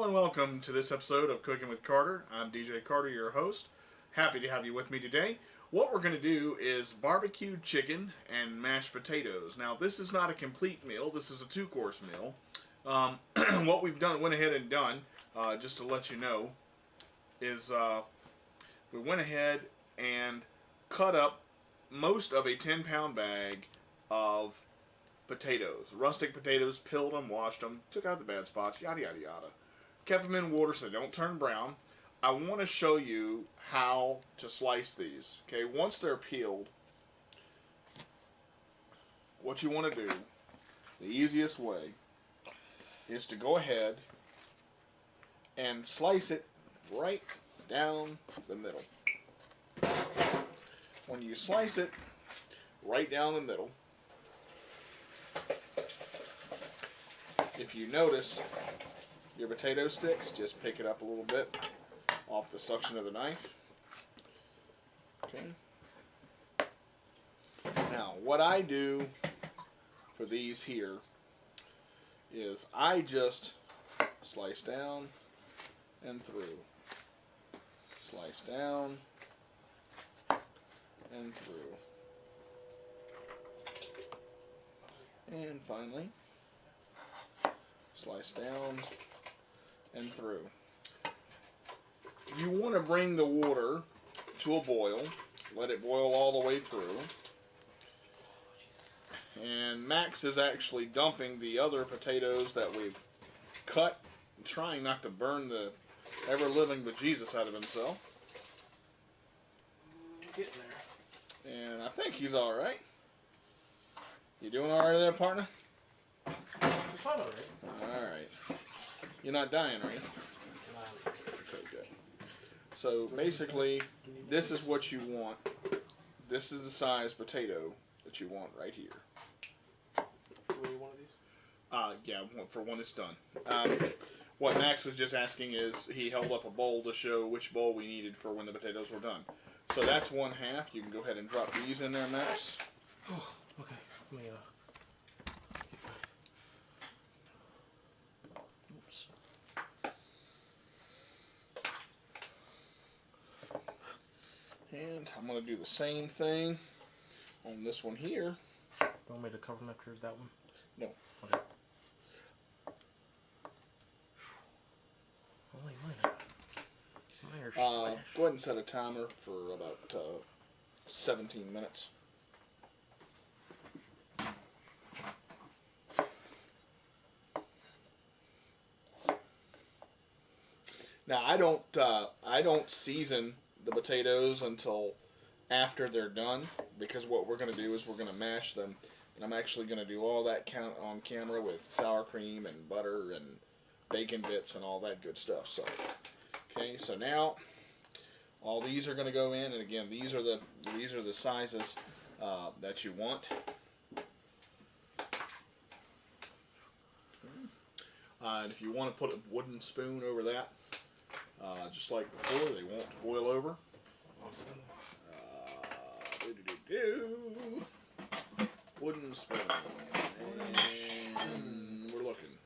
Hello and welcome to this episode of Cooking with Carter. I'm DJ Carter, your host. Happy to have you with me today. What we're going to do is barbecue chicken and mashed potatoes. Now, this is not a complete meal. This is a two-course meal. What we've went ahead and done, just to let you know, is we went ahead and cut up most of a 10-pound bag of potatoes. Rustic potatoes, peeled them, washed them, took out the bad spots, yada yada yada. Kept them in water so they don't turn brown. I want to show you how to slice these. Okay, once they're peeled, what you want to do, the easiest way, is to go ahead and slice it right down the middle. When you slice it right down the middle, if you notice your potato sticks, just pick it up a little bit off the suction of the knife. Okay. Now, what I do for these here is I just slice down and through. Slice down and through. And finally, slice down and through. You want to bring the water to a boil. Let it boil all the way through. And Max is actually dumping the other potatoes that we've cut, trying not to burn the ever-living bejesus out of himself. Getting there. And I think he's alright. You doing alright there, partner? It's fine already. Alright. You're not dying, are you? Okay, good. So basically, this is what you want. This is the size potato that you want right here. Will you want of these? Yeah, for when it's done. What Max was just asking is, he held up a bowl to show which bowl we needed for when the potatoes were done. So that's 1/2. You can go ahead and drop these in there, Max. Oh, okay. Let me, oops. And I'm going to do the same thing on this one here. You want me to cover them after that one? No. Okay. Holy mine. Mine are Go ahead and set a timer for about 17 minutes. Now I don't season the potatoes until after they're done, because what we're going to do is we're going to mash them, and I'm actually going to do all that count on camera with sour cream and butter and bacon bits and all that good stuff. So, okay, so now all these are going to go in, and again, these are the sizes that you want. And if you want to put a wooden spoon over that, just like before, they won't boil over. Wooden spoon. And we're looking.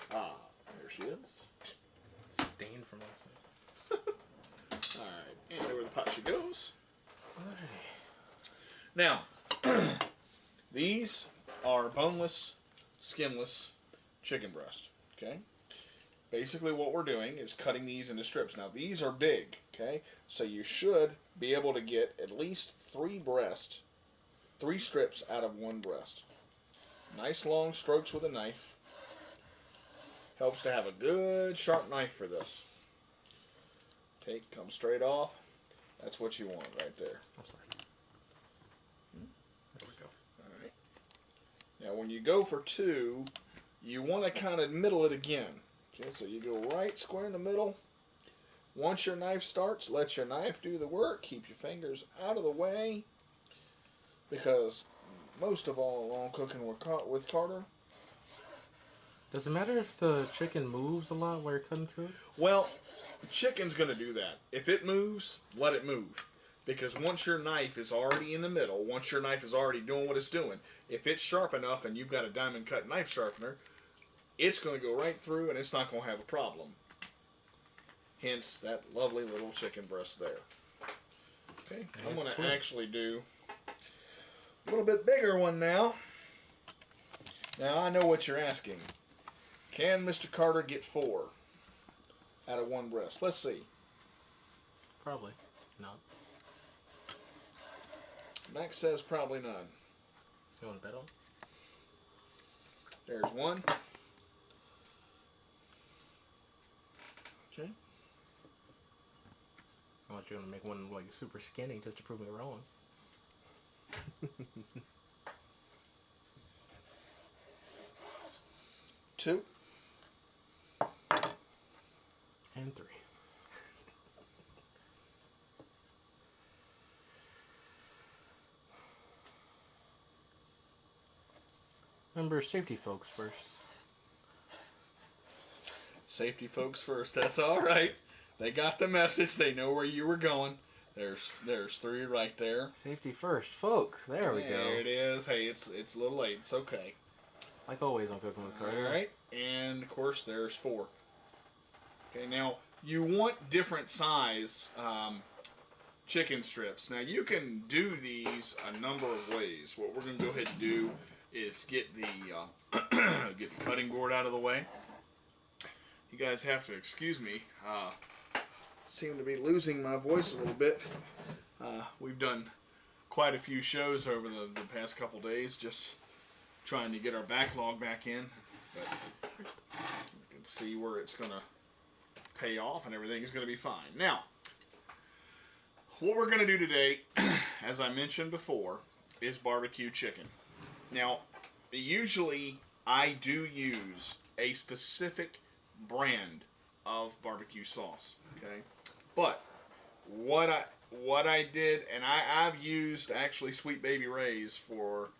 There she is. Stained from last night. Alright, and over the pot she goes. Alright. Now, these are boneless, skinless chicken breast. Okay? Basically what we're doing is cutting these into strips. Now these are big, okay? So you should be able to get at least 3 strips out of one breast. Nice long strokes with a knife. Helps to have a good sharp knife for this. Come straight off. That's what you want right there. I'm sorry. There we go. Alright. Now when you go for 2, you want to kind of middle it again. Okay, so you go right square in the middle. Once your knife starts, let your knife do the work. Keep your fingers out of the way. Because most of all along cooking with Carter. Does it matter if the chicken moves a lot while you're cutting through it? Well, chicken's going to do that. If it moves, let it move. Because once your knife is already in the middle, once your knife is already doing what it's doing, if it's sharp enough and you've got a diamond cut knife sharpener, it's going to go right through and it's not going to have a problem. Hence that lovely little chicken breast there. Okay, I'm going to actually do a little bit bigger one now. Now I know what you're asking. Can Mr. Carter get 4 out of one breast? Let's see. Probably not. Max says probably none. You want to bet on? There's one. Okay. I want you to make one like super skinny just to prove me wrong. 2. And 3. Remember, safety folks first. Safety folks first. That's all right. They got the message. They know where you were going. There's 3 right there. Safety first, folks. There we go. There it is. Hey, it's a little late. It's okay. Like always on Cooking with Carter. All right, and of course there's 4. Okay, now you want different size chicken strips. Now you can do these a number of ways. What we're going to go ahead and do is get the get the cutting board out of the way. You guys have to excuse me. Seem to be losing my voice a little bit. We've done quite a few shows over the past couple days, just trying to get our backlog back in. But you can see where it's going to pay off and everything is going to be fine. Now, what we're going to do today, as I mentioned before, is barbecue chicken. Now, usually I do use a specific brand of barbecue sauce, okay? But what I did, and I've used actually Sweet Baby Ray's for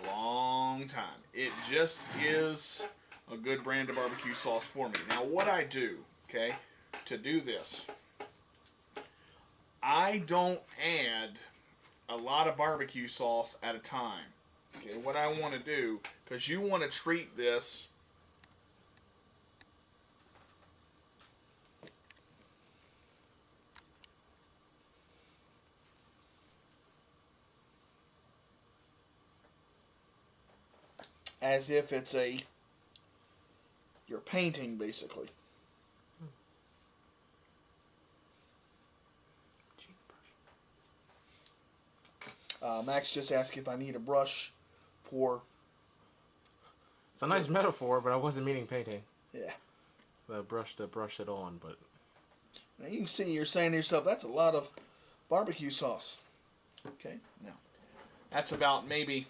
a long time. It just is a good brand of barbecue sauce for me. Now, what I do, okay, to do this, I don't add a lot of barbecue sauce at a time. Okay, what I want to do, because you want to treat this as if it's you're painting, basically. Max just asked if I need a brush for... It's a nice metaphor, but I wasn't meaning painting. Yeah. The brush to brush it on, but... Now you can see, you're saying to yourself, that's a lot of barbecue sauce. Okay, now, that's about maybe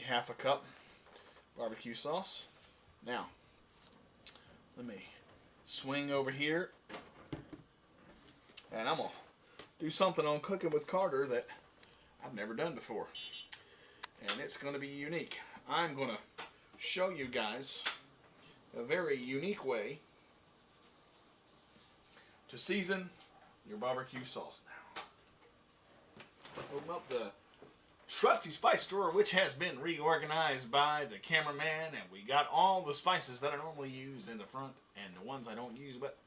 half a cup barbecue sauce. Now, let me swing over here, and I'm going to do something on Cooking with Carter that I've never done before. And it's going to be unique. I'm going to show you guys a very unique way to season your barbecue sauce. Now, open up the trusty spice store, which has been reorganized by the cameraman, and we got all the spices that I normally use in the front and the ones I don't use but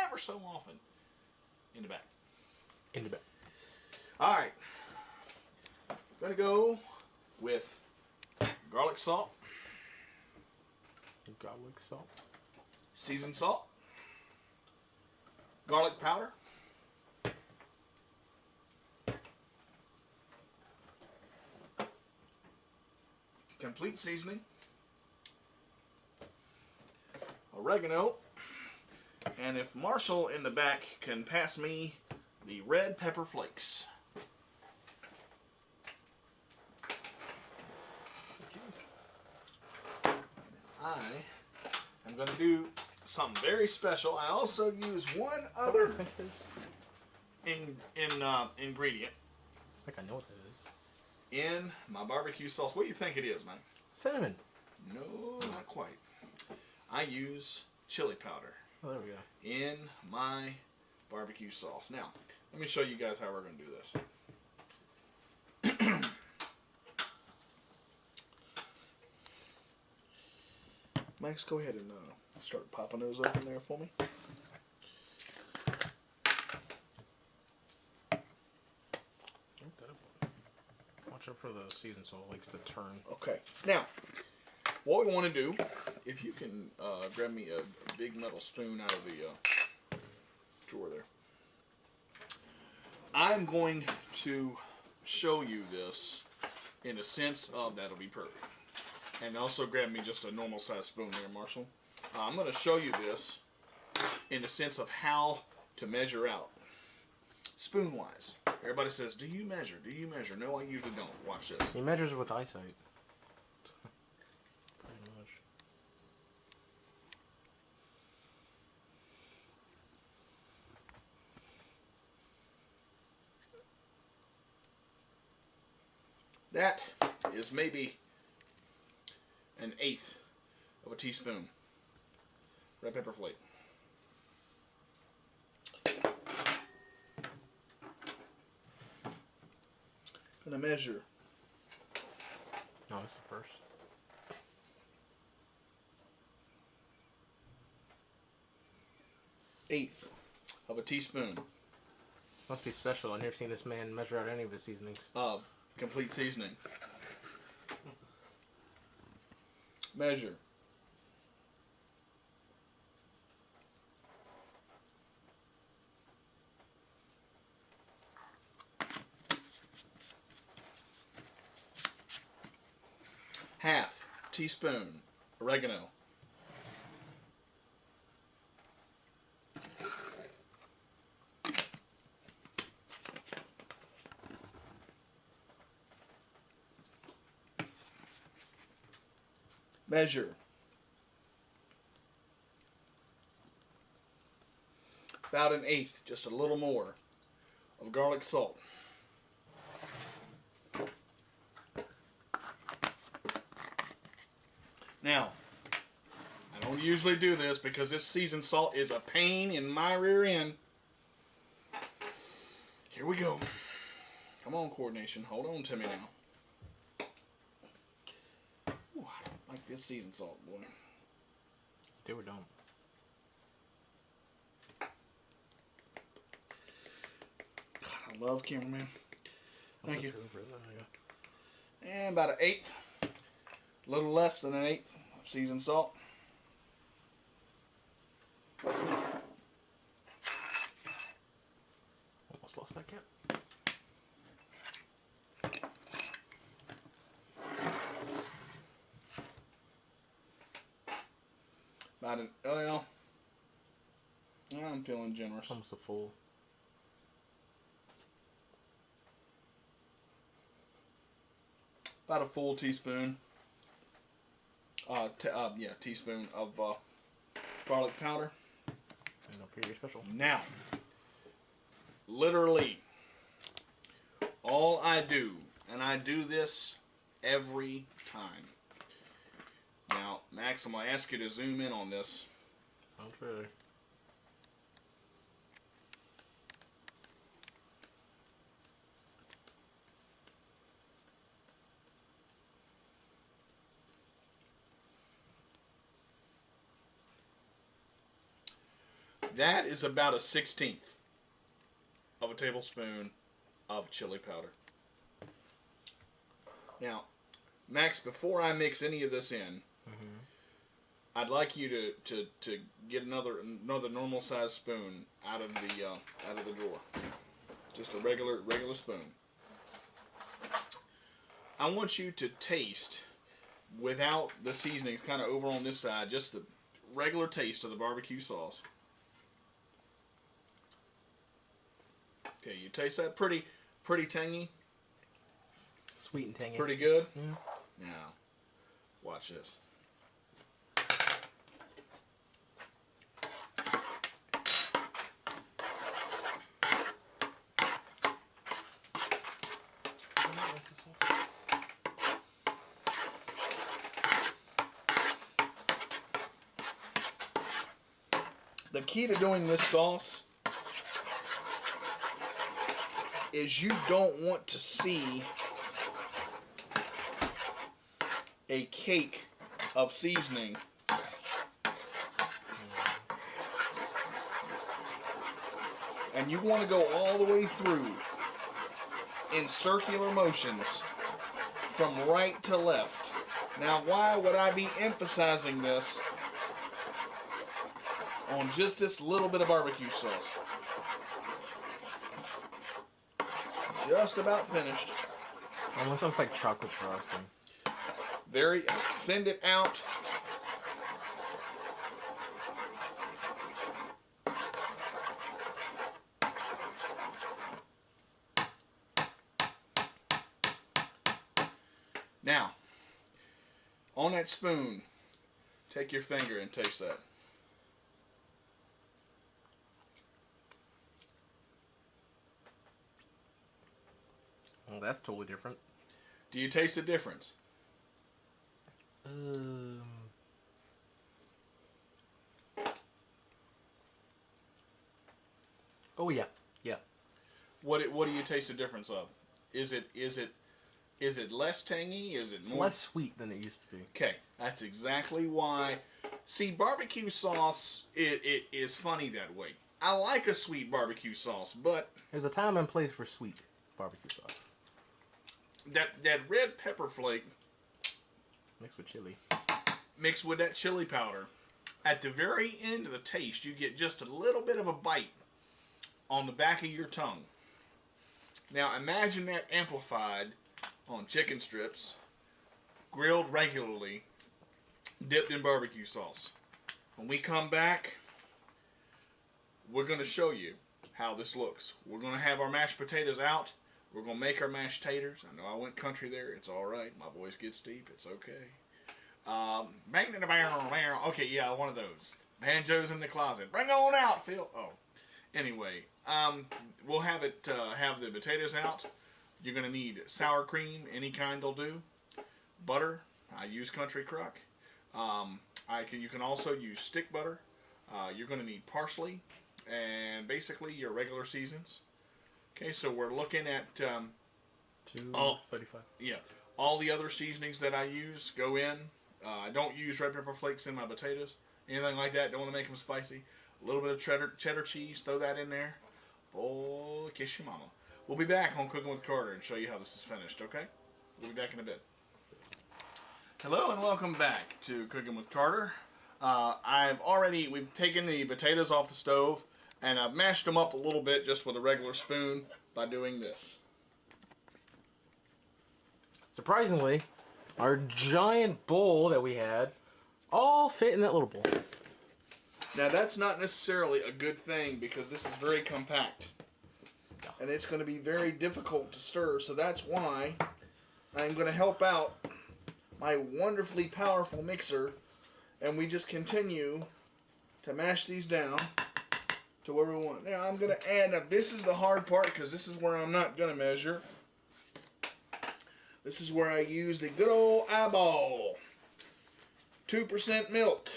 ever so often in the back. In the back. Alright, I'm going to go with garlic salt, Garlic salt. seasoned salt, garlic powder, complete seasoning, oregano, and if Marshall in the back can pass me the red pepper flakes. I am going to do something very special. I also use one other ingredient I think I know what that is. in my barbecue sauce. What do you think it is, man? Cinnamon. No, not quite. I use chili powder Oh, there we go. in my barbecue sauce. Now, let me show you guys how we're going to do this. Max, go ahead and start popping those open there for me. Watch out for the seasoned salt. Likes to turn. Okay. Now, what we want to do, if you can grab me a big metal spoon out of the drawer there. I'm going to show you this in a sense of that'll be perfect. And also grab me just a normal size spoon there, Marshall. I'm going to show you this in the sense of how to measure out. Spoon wise. Everybody says, do you measure? Do you measure? No, I usually don't. Watch this. He measures with eyesight. Pretty much. That is maybe an eighth of a teaspoon red pepper flake. Gonna measure. No, it's the first. Eighth of a teaspoon Must be special. I've never seen this man measure out any of his seasonings. of complete seasoning. Measure. Half teaspoon oregano. Measure. About an eighth, just a little more, of garlic salt. Now, I don't usually do this because this seasoned salt is a pain in my rear end. Here we go. Come on, coordination. Hold on to me now. Ooh, I don't like this seasoned salt, boy. Do or don't. God, I love cameraman. Thank you. And about an eighth. A little less than an eighth of seasoned salt. Almost lost that count. About an, well, I'm feeling generous. Almost a full. About a full teaspoon. Teaspoon of garlic powder. And up here, you're special. Now, literally, all I do, and I do this every time. Now, Max, I'm going to ask you to zoom in on this. I'll try. That is about a 1/16 of a tablespoon of chili powder. Now, Max, before I mix any of this in, I'd like you to get another normal size spoon out of the drawer. Just a regular spoon. I want you to taste, without the seasonings, kind of over on this side, just the regular taste of the barbecue sauce. Okay, you taste that? Pretty tangy. Sweet and tangy. Pretty good. Yeah. Now, watch this. The key to doing this sauce is you don't want to see a cake of seasoning and you want to go all the way through in circular motions from right to left. Now, why would I be emphasizing this on just this little bit of barbecue sauce? Just about finished. Almost looks like chocolate frosting. Very thinned it out. Now, on that spoon, take your finger and taste that. Well, that's totally different. Do you taste the difference? Oh yeah, yeah. What do you taste the difference of? Is it less tangy? Is it It's more? less sweet than it used to be. Okay, that's exactly why. See, barbecue sauce, it is funny that way. I like a sweet barbecue sauce, but There's a time and place for sweet barbecue sauce. that red pepper flake Mixed with chili. mixed with that chili powder, at the very end of the taste, you get just a little bit of a bite on the back of your tongue. Now imagine that amplified on chicken strips, grilled regularly, dipped in barbecue sauce. When we come back, we're going to show you how this looks. We're going to have our mashed potatoes out. We're going to make our mashed taters. I know I went country there. It's all right. My voice gets deep. It's okay. Bang in the barrel. Okay, yeah, one of those. Banjos in the closet. Bring on out, Phil. Oh. Anyway, we'll have the potatoes out. You're going to need sour cream. Any kind will do. Butter. I use Country Crock. You can also use stick butter. You're going to need parsley. And basically your regular seasons. Okay, so we're looking at $2.35. yeah, all the other seasonings that I use go in. I don't use red pepper flakes in my potatoes, anything like that. Don't want to make them spicy. A little bit of cheddar cheese, throw that in there. Boy, kiss your mama. We'll be back on Cooking with Carter and show you how this is finished. Okay, we'll be back in a bit. Hello and welcome back to Cooking with Carter. We've taken the potatoes off the stove. And I've mashed them up a little bit just with a regular spoon by doing this. Surprisingly, our giant bowl that we had all fit in that little bowl. Now that's not necessarily a good thing because this is very compact. And it's going to be very difficult to stir. So that's why I'm going to help out my wonderfully powerful mixer. And we just continue to mash these down to where we want. Now I'm going to add, now this is the hard part because this is where I'm not going to measure. This is where I use the good old eyeball. 2% milk.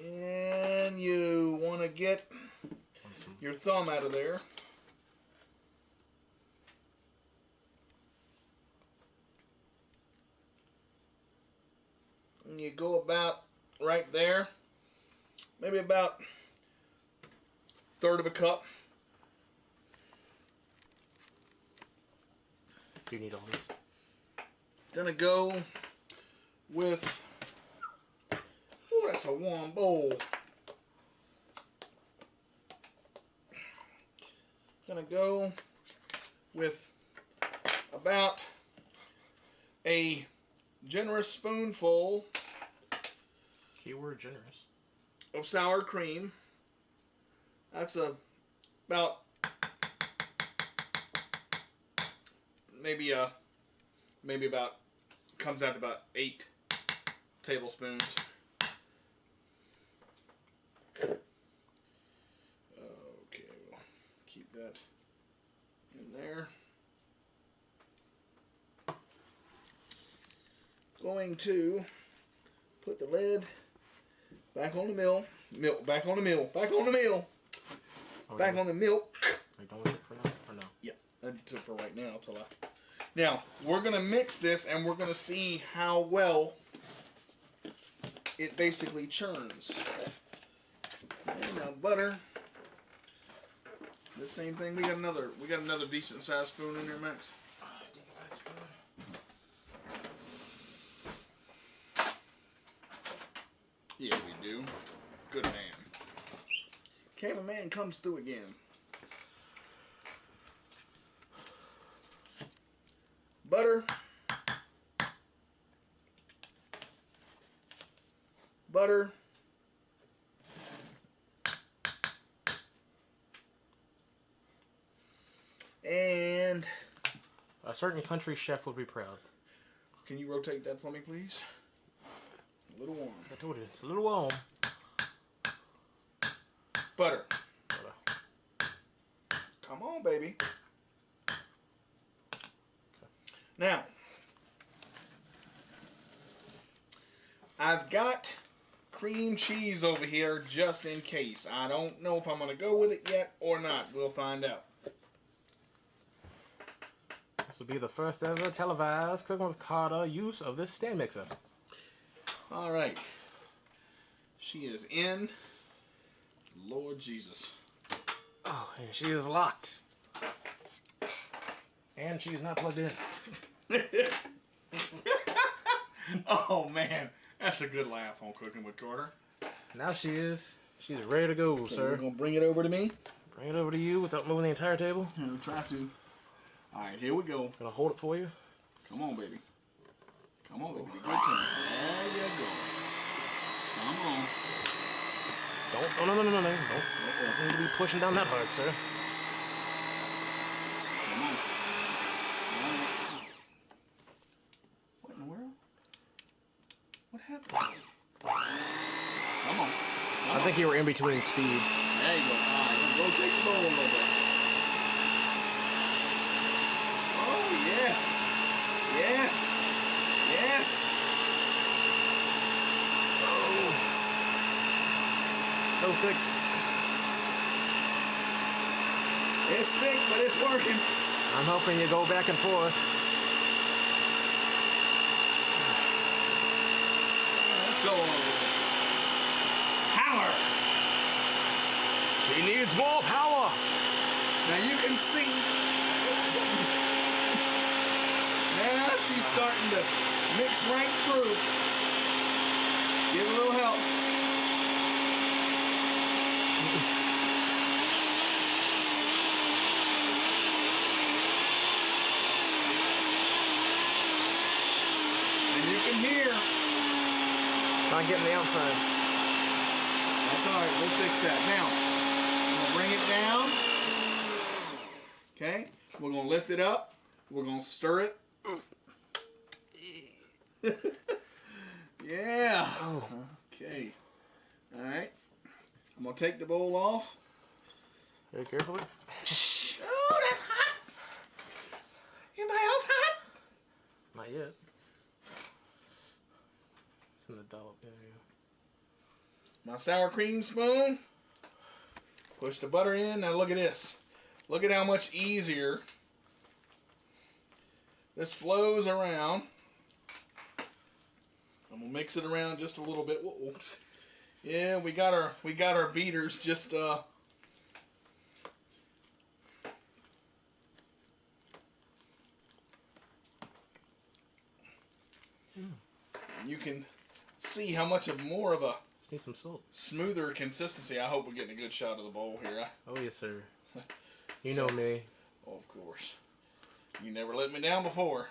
And you want to get your thumb out of there. And you go about right there. Maybe about a third of a cup. Do you need all this? Gonna go with, oh, that's a warm bowl. Gonna go with about a generous spoonful Keyword generous. of sour cream. That's about maybe about comes out to about 8 tablespoons. Okay, we'll keep that in there. Going to put the lid back on the mill. Back on the mill. back on the milk. Are you done with it for now, or no? Yeah, that's it for right now. Now, we're going to mix this, and we're going to see how well it basically churns. And now butter. The same thing. We got another decent sized spoon in there, Max. Decent sized spoon. Yeah, we do. Good man. Cameraman comes through again. Butter. Butter. And a certain country chef would be proud. Can you rotate that for me, please? A little warm. I told you, it's a little warm. Butter. Come on, baby. Now, I've got cream cheese over here just in case. I don't know if I'm going to go with it yet or not. We'll find out. This will be the first ever televised Cooking with Carter use of this stand mixer. All right. She is in. Lord Jesus. Oh, and she is locked. And she's not plugged in. Oh, man. That's a good laugh on Cooking with Carter. Now she is. She's ready to go, Okay, sir. You're going to bring it over to me? Bring it over to you without moving the entire table. I'll try to. All right, here we go. Gonna hold it for you. Come on, baby. Come on, baby. Good turn. There you go. Come on. No. Don't need to be pushing down that hard, sir. Come on. All right. What in the world? What happened? Come on. I think you were in between speeds. There you go. All right, let's rotate the bowl a little bit. Oh, yes. Yes. Yes. Oh. So thick. It's thick, but it's working. I'm helping you go back and forth. Let's go. Power. She needs more power. Now you can see. Now she's starting to mix right through. Give a little help. And you can hear. Not getting the outsides. That's all right. We'll fix that. Now, I'm going to bring it down. Okay. We're going to lift it up. We're going to stir it. Yeah. Oh. Okay. All right. I'm going to take the bowl off. Very carefully. Oh, that's hot. Anybody else hot? Not yet. It's in the dollop. Yeah. My sour cream spoon. Push the butter in. Now look at this. Look at how much easier this flows around. I'm gonna mix it around just a little bit. Whoa. Yeah, we got our beaters just You can see how much of more of a Just need some salt. smoother consistency. I hope we're getting a good shot of the bowl here. Oh yes, sir. You know me. Oh, of course. You never let me down before.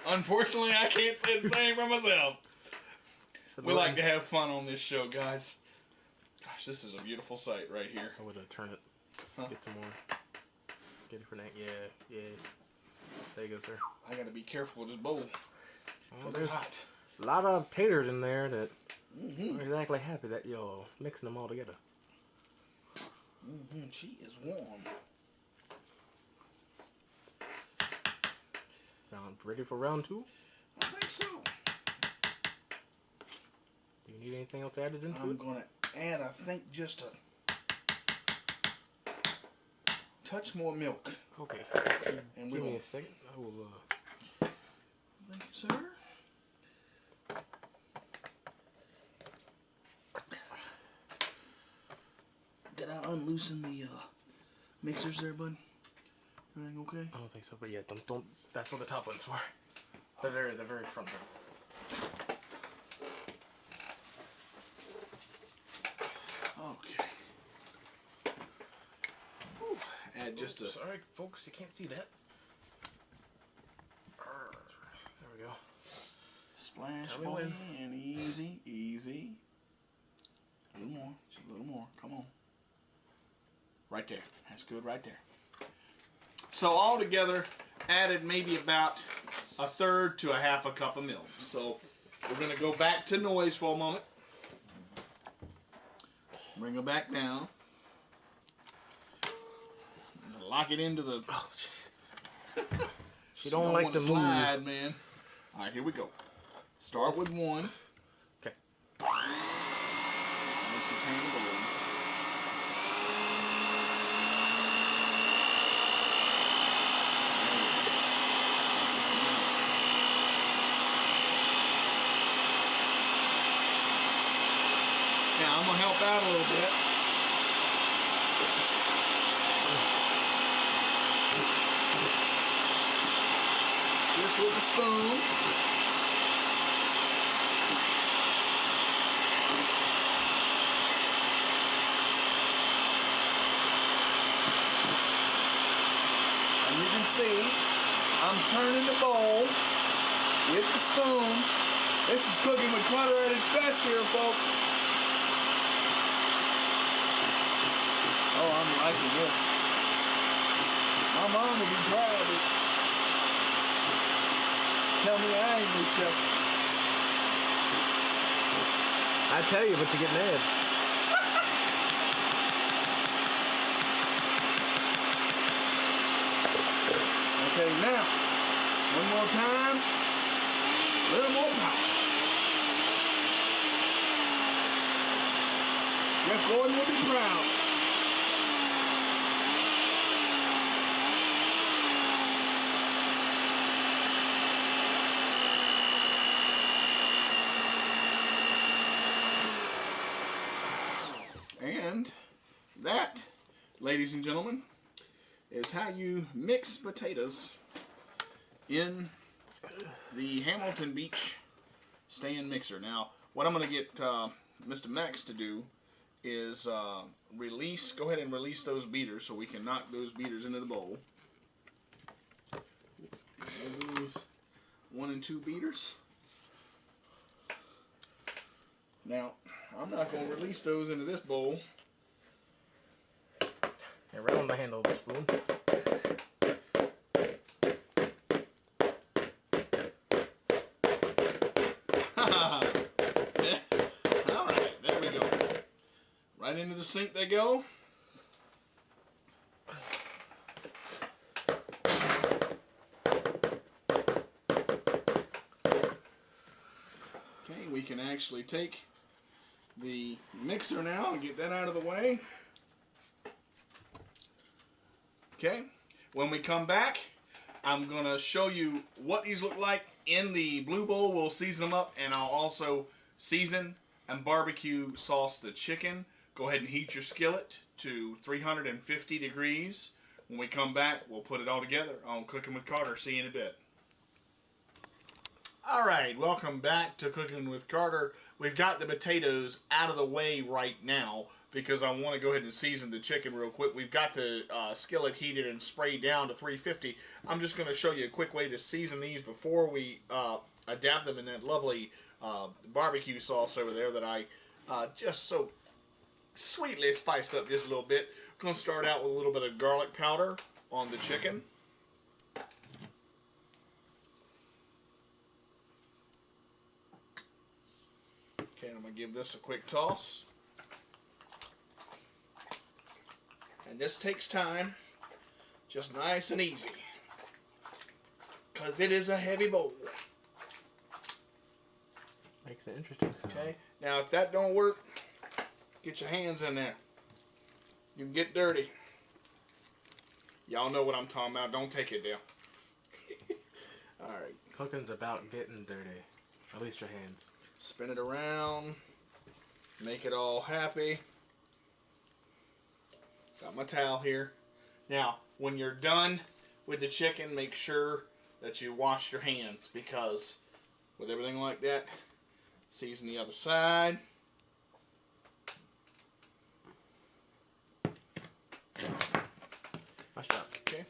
Unfortunately, I can't say the same for myself. We like to have fun on this show, guys. Gosh, this is a beautiful sight right here. I would turn it. Huh? Get some more. Get it for that. Yeah. There you go, sir. I gotta be careful with this bowl. Well, It's there's hot. a lot of taters in there that are exactly happy that you're mixing them all together. She is warm. Now, ready for round two? I think so. Do you need anything else added into I'm it? going to add, I think, just a touch more milk. Okay. And Give we'll... me a second. I will. Thank you, sir. Did I unloosen the mixers there, bud? Everything okay? I don't think so, but yeah, don't. That's what the top one's for. The very front one. Okay. Whew. Add just a... Sorry, folks, you can't see that. There we go. Splash Tell me for when. you, and easy, easy. A little more, just a little more. Come on. Right there. That's good right there. So all together, added maybe about 1/3 to 1/2 cup of milk. So we're going to go back to noise for a moment. Bring her back down. Lock it into the... Oh, she don't like to move. Slide, man. All right, here we go. Start with one. Okay. Now I'm gonna help out a little bit. Just with the spoon. And you can see I'm turning the bowl with the spoon. This is cooking with Clutter at its best here, folks. Oh, I'm liking this. My mom will be proud of it. Tell me I ain't no chef. I tell you, but you get mad. Okay, now, one more time. A little more power. Jeff Gordon will be proud. And that, ladies and gentlemen, is how you mix potatoes in the Hamilton Beach stand mixer. Now, what I'm going to get Mr. Max to do is go ahead and release those beaters so we can knock those beaters into the bowl. Those 1 and 2 beaters. Now, I'm not going to release those into this bowl. Yeah, right on the handle of the spoon. Alright, there we go. Right into the sink they go. Okay, we can actually take the mixer now and get that out of the way. Okay, when we come back, I'm going to show you what these look like in the blue bowl. We'll season them up, and I'll also season and barbecue sauce the chicken. Go ahead and heat your skillet to 350 degrees. When we come back, we'll put it all together on Cooking with Carter. See you in a bit. Alright, welcome back to Cooking with Carter. We've got the potatoes out of the way right now because I want to go ahead and season the chicken real quick. We've got the skillet heated and sprayed down to 350. I'm just going to show you a quick way to season these before we adapt them in that lovely barbecue sauce over there that I just so sweetly spiced up just a little bit. I'm going to start out with a little bit of garlic powder on the chicken. Okay, I'm going to give this a quick toss. And this takes time, just nice and easy, because it is a heavy bowl. Makes it interesting. Okay, Now, if that don't work, get your hands in there. You can get dirty. Y'all know what I'm talking about. Don't take it down. Alright. Cooking's about getting dirty. At least your hands. Spin it around. Make it all happy. Got my towel here. Now, when you're done with the chicken, make sure that you wash your hands, because with everything like that, season the other side. Nice job. Okay.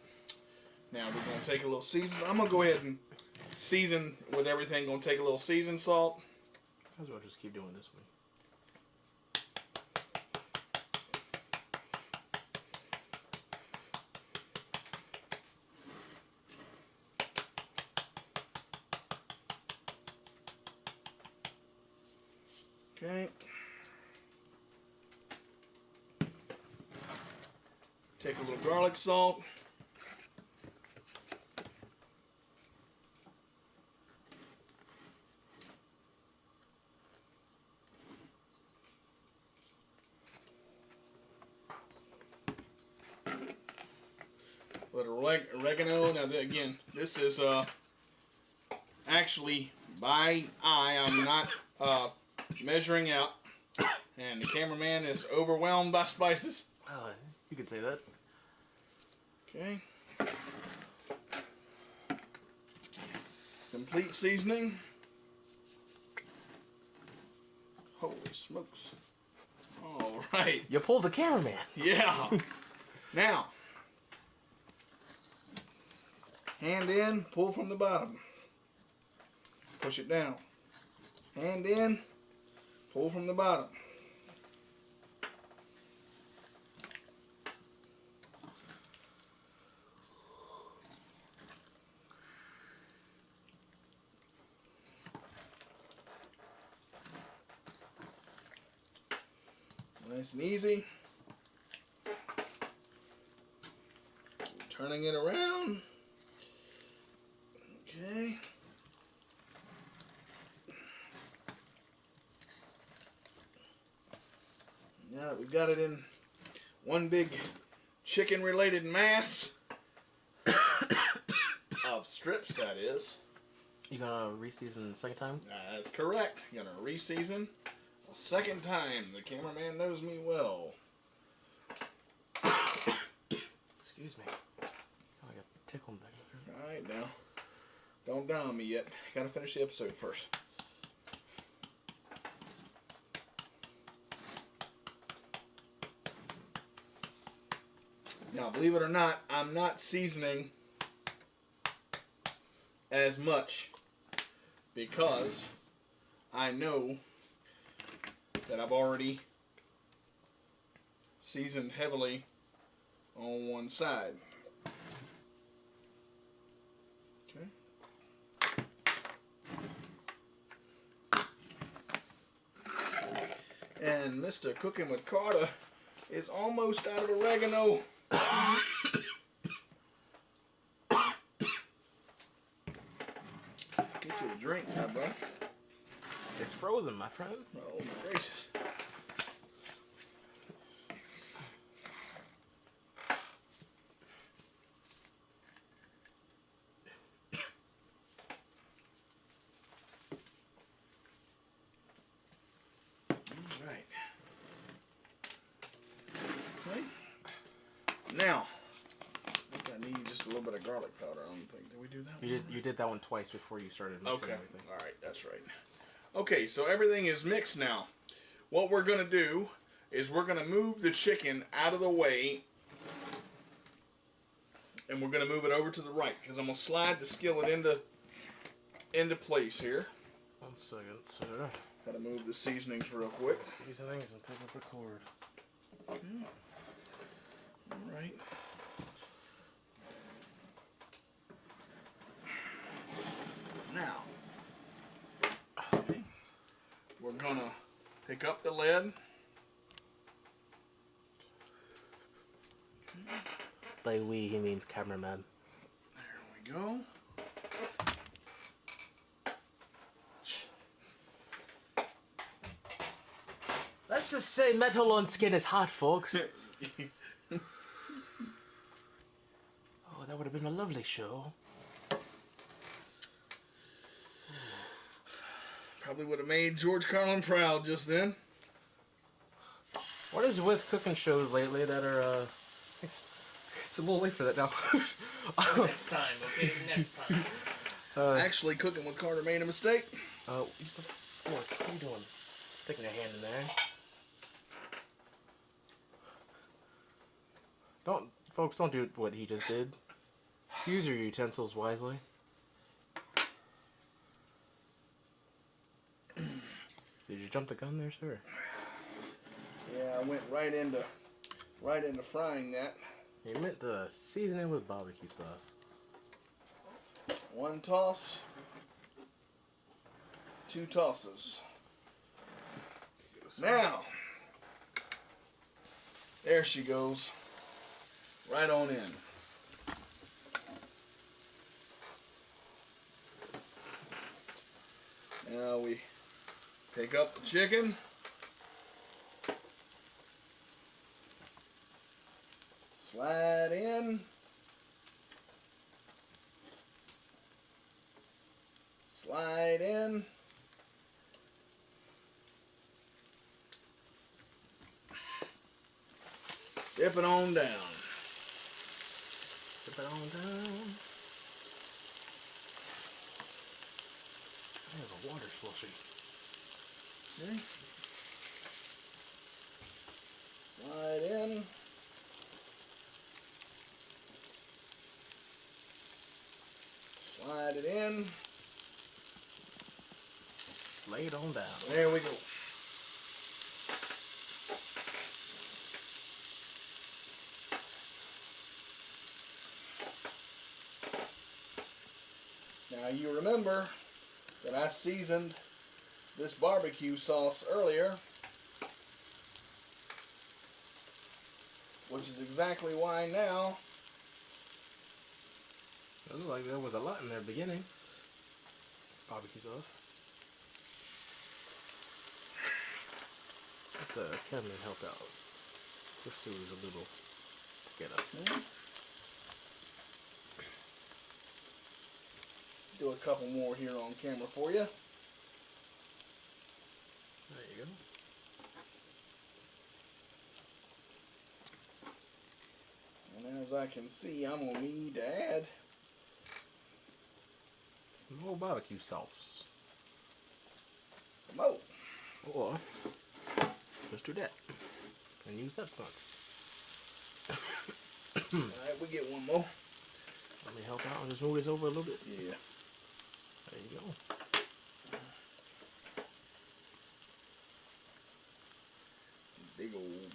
Now we're going to take a little season. I'm going to go ahead and season with everything. Going to take a little seasoned salt. Might as well just keep doing this one. Okay. Take a little garlic salt. Little oregano. Now again, this is actually by eye. I'm not measuring out, and the cameraman is overwhelmed by spices. You could say that. Okay. Complete seasoning. Holy smokes. All right. You pulled the cameraman. Yeah. Now, hand in, pull from the bottom. Push it down. Hand in, pull from the bottom. Nice and easy. Turning it around. Okay. Now that we've got it in one big chicken-related mass of strips, that is. You gonna re-season the second time? That's correct. Gonna re-season a second time. The cameraman knows me well. Excuse me. Oh, I got tickled back there. Alright, now. Don't down me yet. Gotta finish the episode first. Now, believe it or not, I'm not seasoning as much because I know that I've already seasoned heavily on one side. Okay. And Mr. Cooking with Carter is almost out of oregano. Get you a drink, my bro. It's frozen, my friend. Oh my gracious. Alright. Okay. Now, I think I need just a little bit of garlic powder. I don't think. Did we do that one? You did that one twice before you started mixing Okay. everything. Alright, that's right. Okay, so everything is mixed now. What we're going to do is we're going to move the chicken out of the way, and we're going to move it over to the right, because I'm going to slide the skillet into place here. 1 second, sir. Got to move the seasonings real quick. Seasonings and pick up the cord. Okay. Alright. Now, okay, we're going to pick up the lid. By we, he means cameraman. There we go. Let's just say metal on skin is hot, folks. Oh, that would have been a lovely show. Probably would have made George Carlin proud just then. What is with cooking shows lately that are, it's a little late for that now. Next time, okay? Next time. Actually, Cooking with Carter made a mistake. Use the fork. What are you doing? Sticking your hand in there. Folks, don't do what he just did. Use your utensils wisely. Did you jump the gun there, sir? Yeah, I went right into frying that. You meant to season it with barbecue sauce. One toss, two tosses. Now, there she goes. Right on in. Now we pick up the chicken. Slide in. Slide in. Dip it on down. Dip it on down. I have a water slushy. Okay. Slide in. Slide it in. Lay it on down. There we go. Now you remember that I seasoned this barbecue sauce earlier, which is exactly why now It looked like there was a lot in there beginning. Barbecue sauce. Let the camera help out. This two is a little together. Do a couple more here on camera for you. There you go. And as I can see, I'm going to need to add Some more barbecue sauce. some more. Or just do that. And use that sauce. Alright, we get one more. Let me help out and just move this over a little bit. Yeah. There you go.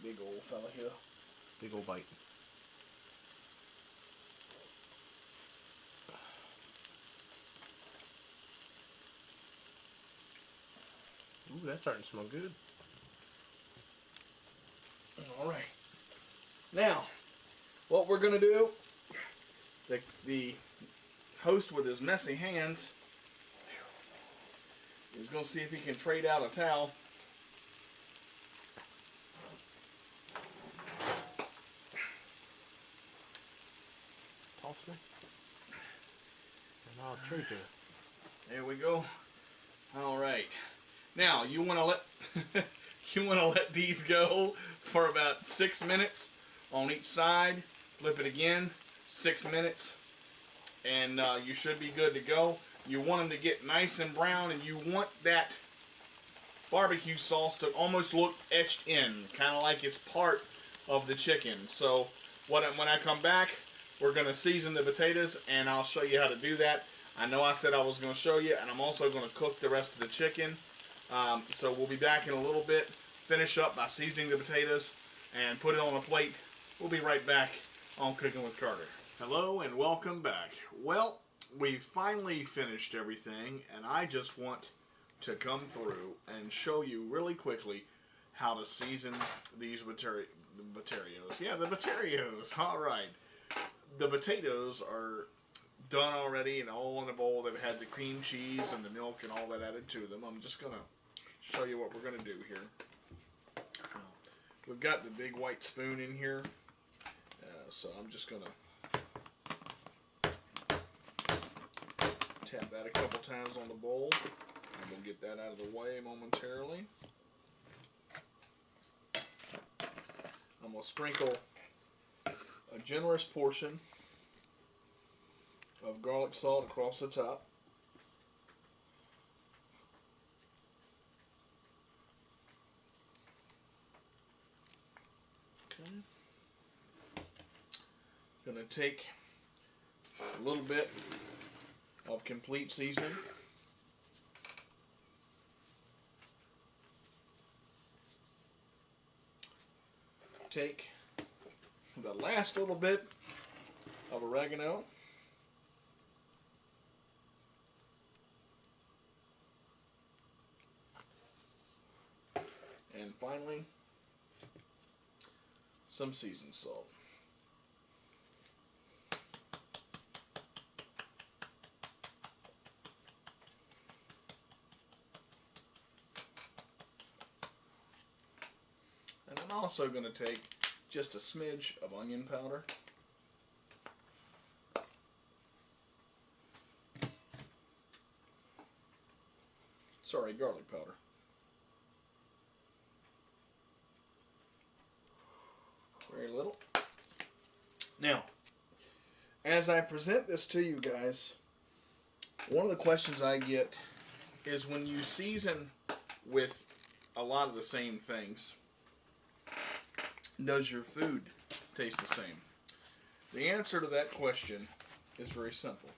Big old fella here. Big old bite. Ooh, that's starting to smell good. Alright. Now, what we're going to do, the host with his messy hands is going to see if he can trade out a towel. Toss me. And I'll trade you. There we go. Alright. Now, you want to let you want to let these go for about 6 minutes on each side. Flip it again, 6 minutes, and you should be good to go. You want them to get nice and brown, and you want that barbecue sauce to almost look etched in, kind of like it's part of the chicken. So when I come back, we're going to season the potatoes, and I'll show you how to do that. I know I said I was going to show you, and I'm also going to cook the rest of the chicken. So we'll be back in a little bit, finish up by seasoning the potatoes, and put it on a plate. We'll be right back on Cooking with Carter. Hello and welcome back. Well, we've finally finished everything, and I just want to come through and show you really quickly how to season these potatoes. Yeah, the potatoes. All right. The potatoes are done already and all in a bowl. They've had the cream cheese and the milk and all that added to them. I'm just going to show you what we're going to do here. we've got the big white spoon in here, so I'm just gonna tap that a couple times on the bowl, and we'll get that out of the way momentarily. I'm gonna sprinkle a generous portion of garlic salt across the top. Okay. Gonna take a little bit of complete seasoning. Take the last little bit of oregano. And finally, some seasoned salt. And I'm also going to take just a smidge of onion powder. Sorry, garlic powder. Very little. Now, as I present this to you guys, one of the questions I get is when you season with a lot of the same things, does your food taste the same? The answer to that question is very simple.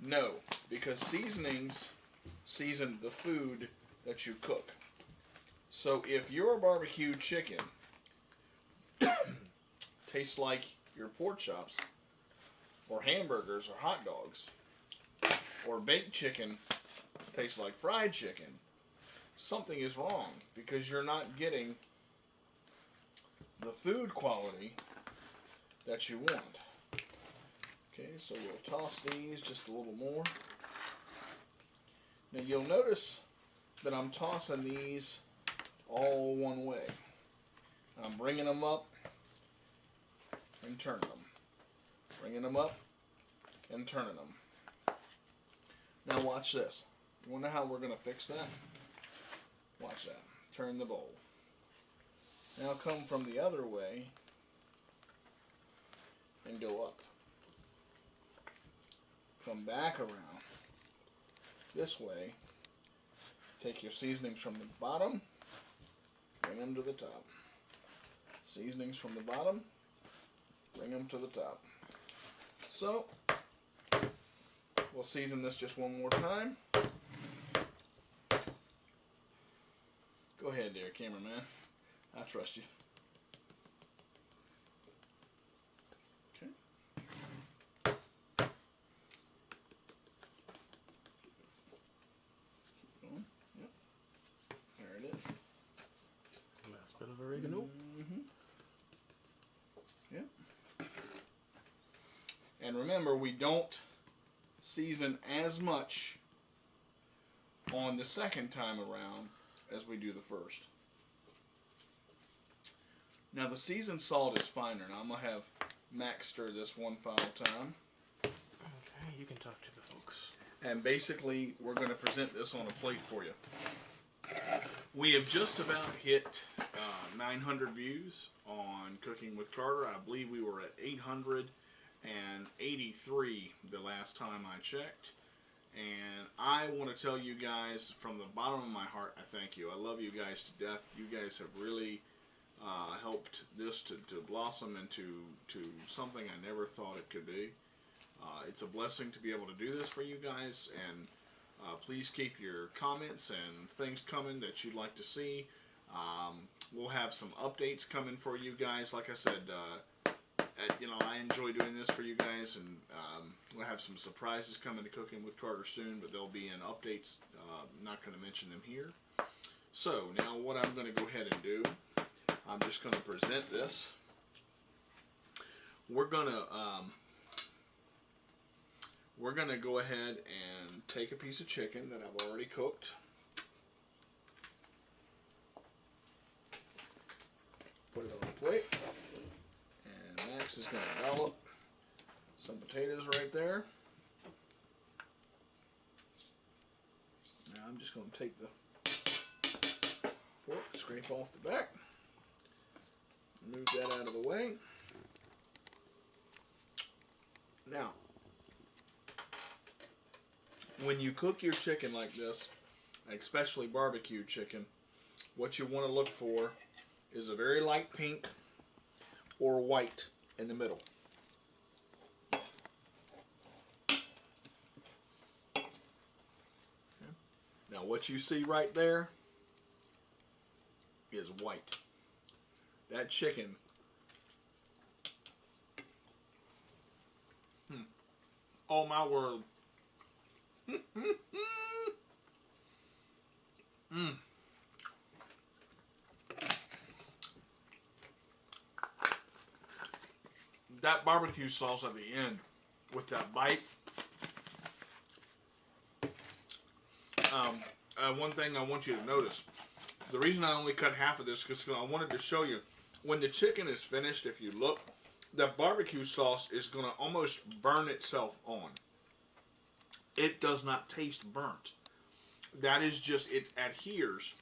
No, because seasonings season the food that you cook. So if your barbecue chicken tastes like your pork chops, or hamburgers, or hot dogs, or baked chicken tastes like fried chicken, something is wrong, because you're not getting the food quality that you want. Okay, so we'll toss these just a little more. Now you'll notice that I'm tossing these all one way. I'm bringing them up and turning them. Bringing them up and turning them. Now watch this. You want to know how we're going to fix that? Watch that. Turn the bowl. Now come from the other way and go up. Come back around this way. Take your seasonings from the bottom, bring them to the top. Seasonings from the bottom, bring them to the top. So, we'll season this just one more time. Go ahead there, cameraman. I trust you. Okay. Keep going. Yep. There it is. Last bit of oregano. Yep. And remember, we don't season as much on the second time around as we do the first. Now the seasoned salt is finer. Now I'm going to have Max stir this one final time. Okay, you can talk to the folks. And basically we're going to present this on a plate for you. We have just about hit 900 views on Cooking with Carter. I believe we were at 883 the last time I checked. And I want to tell you guys from the bottom of my heart, I thank you. I love you guys to death. You guys have really helped this to blossom into something I never thought it could be. It's a blessing to be able to do this for you guys, and please keep your comments and things coming that you'd like to see. We'll have some updates coming for you guys. Like I said, I enjoy doing this for you guys, and we'll have some surprises coming to Cooking with Carter soon, but they'll be in updates. Not going to mention them here. So now what I'm going to go ahead and do, I'm just going to present this. We're going to go ahead and take a piece of chicken that I've already cooked. Max is going to dollop some potatoes right there. Now I'm just going to take the fork, scrape off the back, move that out of the way. Now, when you cook your chicken like this, especially barbecue chicken, what you want to look for is a very light pink or white in the middle. Okay. Now what you see right there is white. That chicken oh my word. That barbecue sauce at the end with that bite. One thing I want you to notice. The reason I only cut half of this is because I wanted to show you when the chicken is finished, if you look, the barbecue sauce is going to almost burn itself on. It does not taste burnt. That is just, it adheres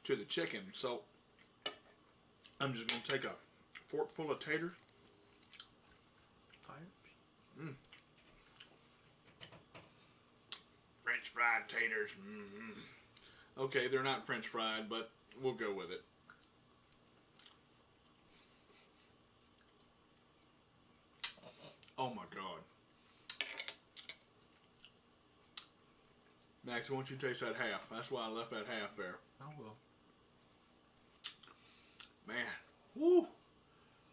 to the chicken. So I'm just going to take a fork full of taters. French fried taters. Okay, they're not French fried, but we'll go with it. Oh my God. Max, why don't you taste that half? That's why I left that half there. I will. Man, woo!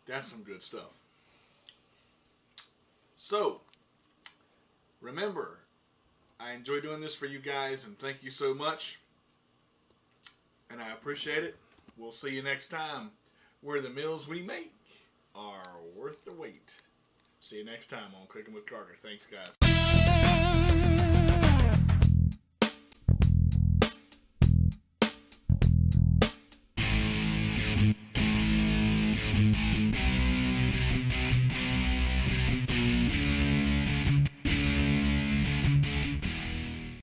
That's some good stuff. So, remember, I enjoy doing this for you guys, and thank you so much. And I appreciate it. We'll see you next time, where the meals we make are worth the wait. See you next time on Cooking with Carter. Thanks, guys.